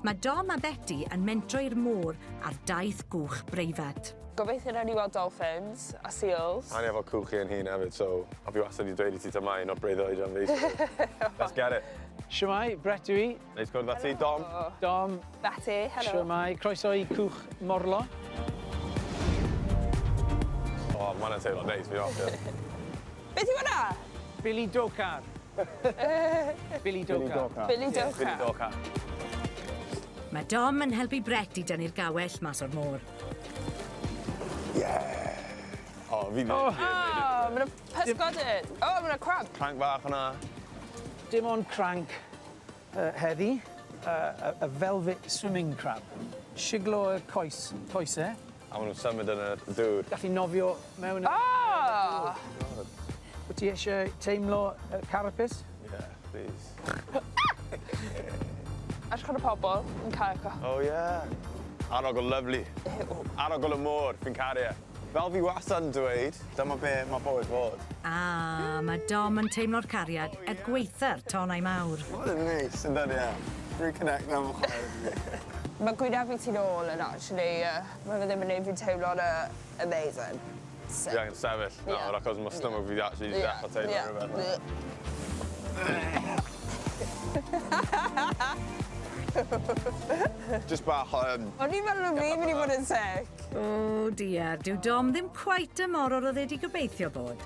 Mae Dom a Beti yn mentro i'r môr ar daith gwch breifat. Gobeithio nawn ni weld dolphins a seals. A ni efo cwch i yn hun hefyd, so a fi wastad i dweud i ti tamau, not breuddwyd am fi. Let's get it. Siwmai, breuddwyd. Neis gwrdd â ti, Dom. Dom. Beti, hello. Siwmai, croeso i cwch morlo. O, ma' hwnna'n teimlo neis, fi'n hoffi. Beth yw hwnna? Bilidowcar. Bilidowcar. Bilidowcar. Mae Dom yn helpu Beti dynnu'r gawell mas o'r môr. O, fi ddim. O, mae'n pysgodyn. O, mae'n crab. Cranc bach hwnna. Dim ond cranc heddi, a velvet swimming crab. Siglo y coesau. A maen nhw'n symud yn y dŵr. Gallu nofio mewn y... O! Wyt ti eisiau teimlo carapace? Yeah, please. Edrych ar y pobl yn cael. Oh, yeah. Arogl lyflu. Arogl y môr, fi'n caru e. Fel fi wastad yn dweud, dyma be mae bywyd fod. Mae Dom yn teimlo'r cariad gwaetha'r tonau mawr. What a neis, yn dod ie. Reconnect am chwaer. Mae Gwyliau fi ti'n ôl yn actually, mae fe ddim yn neud fi'n teimlo'n amazing. Fi angen sefyll nawr, achos mae stumog fi actually dechrau teimlo rhywbeth. Just bach o... O'n i'n meddwl o fi mynd i fod yn sick. O, diar, dyw Dom ddim cweit y morwr oedd wedi gobeithio bod.